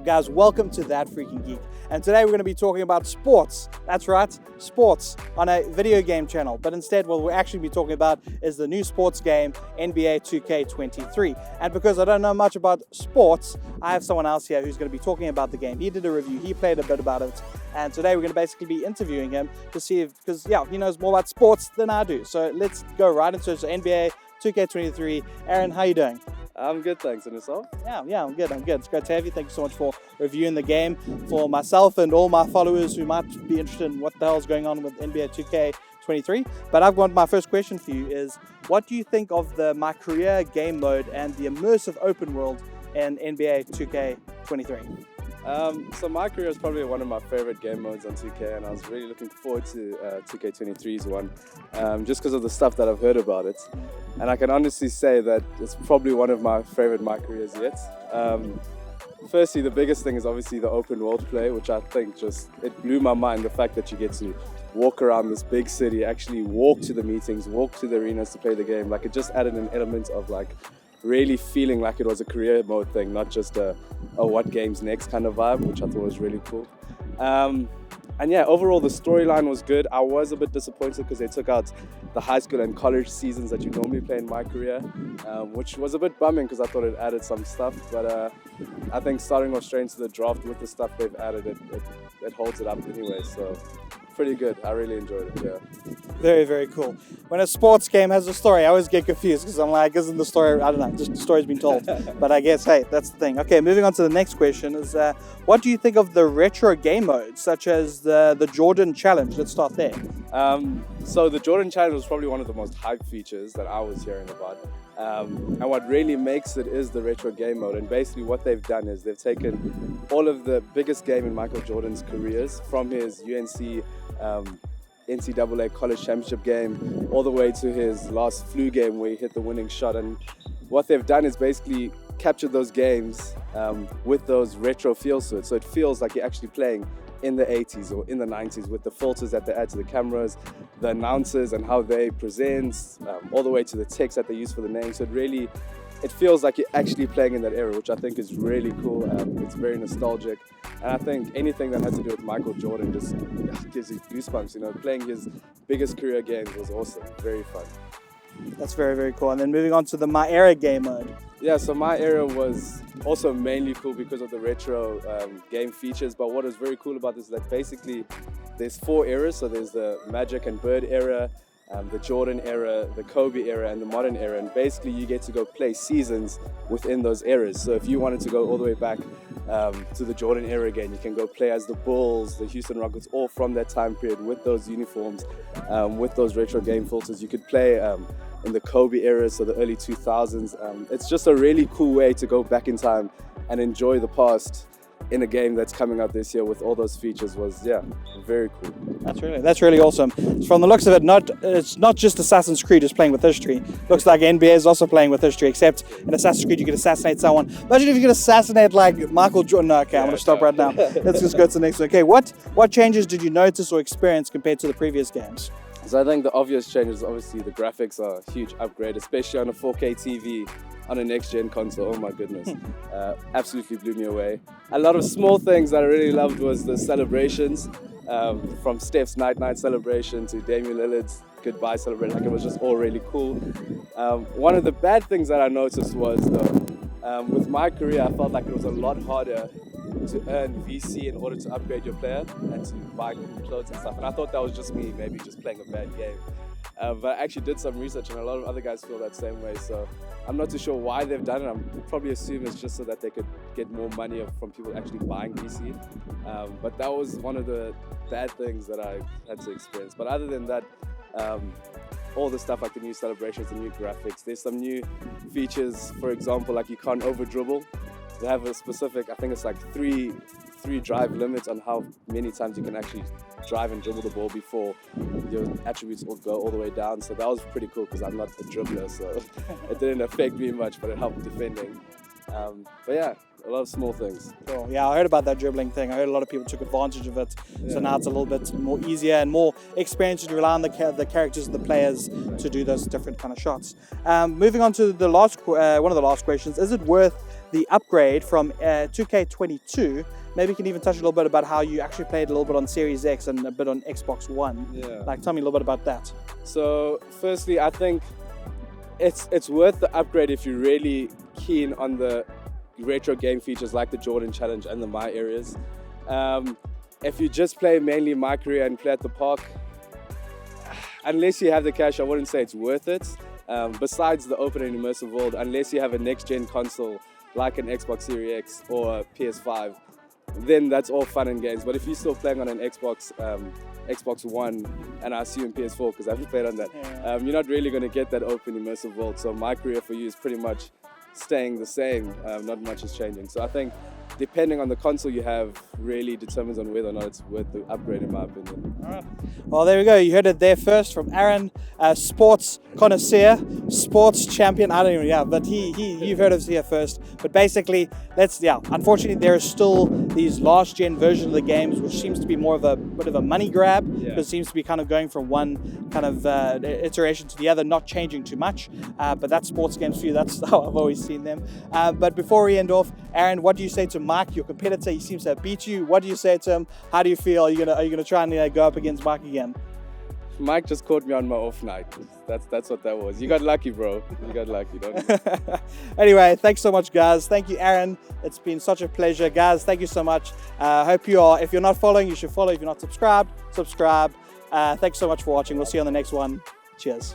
up, guys? Welcome to That Freaking Geek. And today we're going to be talking about sports. That's right, sports on a video game channel. But instead, what we'll actually be talking about is the new sports game, NBA 2K23. And because I don't know much about sports, I have someone else here who's going to be talking about the game. He did a review, he played a bit about it. And today we're going to basically be interviewing him to see if, because yeah, he knows more about sports than I do. So let's go right into it. So NBA 2K23. Aaron, how you doing? I'm good, thanks. And yourself? Yeah, I'm good. It's great to have you. Thank you so much for reviewing the game for myself and all my followers who might be interested in what the hell is going on with NBA 2K23. But I've got my first question for you is, what do you think of the My Career game mode and the immersive open world in NBA 2K23? So My Career is probably one of my favorite game modes on 2K, and I was really looking forward to 2K23's one, just because of the stuff that I've heard about it. And I can honestly say that it's probably one of my favorite My Careers yet. Firstly, the biggest thing is obviously the open world play, which I think it blew my mind, the fact that you get to walk around this big city, actually walk to the meetings, walk to the arenas to play the game. Like, it just added an element of really feeling like it was a career mode thing, not just a what game's next kind of vibe, which I thought was really cool. And yeah, overall the storyline was good. I was a bit disappointed because they took out the high school and college seasons that you normally play in My Career, which was a bit bumming because I thought it added some stuff. But I think starting off straight into the draft with the stuff they've added, it holds it up anyway. So pretty good. I really enjoyed it, yeah. Very, very cool. When a sports game has a story, I always get confused because I'm like, isn't the story, I don't know, just the story's been told. But I guess, hey, that's the thing. Okay, moving on to the next question is, what do you think of the retro game modes, such as the Jordan Challenge? Let's start there. So the Jordan Challenge was probably one of the most hyped features that I was hearing about. And what really makes it is the retro game mode. And basically what they've done is they've taken all of the biggest game in Michael Jordan's careers, from his UNC NCAA college championship game all the way to his last flu game where he hit the winning shot. And what they've done is basically captured those games with those retro feels to it. So it feels like you're actually playing in the 80s or in the 90s with the filters that they add to the cameras, the announcers and how they present, all the way to the text that they use for the name. So it feels like you're actually playing in that era, which I think is really cool. It's very nostalgic. And I think anything that has to do with Michael Jordan just gives you goosebumps. You know, playing his biggest career games was awesome, very fun. That's very, very cool. And then moving on to the My Era game mode. Yeah, so My Era was also mainly cool because of the retro game features. But what is very cool about this is that basically there's 4 eras. So there's the Magic and Bird era, the Jordan era, the Kobe era, and the modern era. And basically you get to go play seasons within those eras. So if you wanted to go all the way back to the Jordan era again, you can go play as the Bulls, the Houston Rockets, all from that time period with those uniforms, with those retro game filters. You could play in the Kobe era, so the early 2000s. It's just a really cool way to go back in time and enjoy the past in a game that's coming out this year with all those features. Was very cool. That's really awesome. From the looks of it, it's not just Assassin's Creed is playing with history. Looks like NBA is also playing with history, except in Assassin's Creed you could assassinate someone. Imagine if you could assassinate like Michael Jordan. No, okay, I'm going to stop right now. Let's just go to the next one. Okay, what changes did you notice or experience compared to the previous games? So I think the obvious change is obviously the graphics are a huge upgrade, especially on a 4K TV on a next-gen console. Oh my goodness, absolutely blew me away. A lot of small things that I really loved was the celebrations, from Steph's night celebration to Damian Lillard's goodbye celebration. Like, it was just all really cool. One of the bad things that I noticed was though, with My Career, I felt like it was a lot harder to earn VC in order to upgrade your player and to buy cool clothes and stuff. And I thought that was just me, maybe just playing a bad game. But I actually did some research, and a lot of other guys feel that same way. So I'm not too sure why they've done it. I'm probably assume it's just so that they could get more money from people actually buying VC. But that was one of the bad things that I had to experience. But other than that, all the stuff like the new celebrations, the new graphics, there's some new features. For example, like you can't over dribble. They have a specific, I think it's like three drive limits on how many times you can actually drive and dribble the ball before your attributes will go all the way down. So that was pretty cool because I'm not a dribbler, so it didn't affect me much, but it helped defending. But yeah, a lot of small things. Cool. Yeah, I heard about that dribbling thing. I heard a lot of people took advantage of it. So now it's a little bit more easier and more experience to rely on the characters and the players to do those different kind of shots. Moving on to the last one of the last questions, is it worth the upgrade from 2K22. Maybe you can even touch a little bit about how you actually played a little bit on Series X and a bit on Xbox One. Yeah. Like, tell me a little bit about that. So firstly, I think it's worth the upgrade if you're really keen on the retro game features like the Jordan Challenge and the My Areas. If you just play mainly My Career and play at the park, unless you have the cash, I wouldn't say it's worth it. Besides the open and immersive world, unless you have a next-gen console like an Xbox Series X or a PS5, then that's all fun and games. But if you're still playing on an Xbox One, and I assume PS4 because I haven't played on that, you're not really going to get that open immersive world. So My Career for you is pretty much staying the same, not much is changing. So I think depending on the console you have really determines on whether or not it's worth the upgrade, in my opinion. All right. Well, there we go. You heard it there first from Aaron, sports connoisseur, sports champion. I don't even, yeah, but you've heard of it here first. But basically, unfortunately, there are still these last gen versions of the games, which seems to be more of a bit of a money grab. Because it seems to be kind of going from one kind of iteration to the other, not changing too much. But that's sports games for you. That's how I've always seen them. But before we end off, Aaron, what do you say to Mike, your competitor? He seems to have beat you. What do you say to him? How do you feel? Are you gonna try and go up against Mike again? Mike just caught me on my off night. That's what that was. You got lucky, bro. You got lucky, don't you? Anyway, thanks so much, guys. Thank you, Aaron. It's been such a pleasure, guys. Thank you so much. Hope you are. If you're not following, you should follow. If you're not subscribed, subscribe. Thanks so much for watching. We'll see you on the next one. Cheers.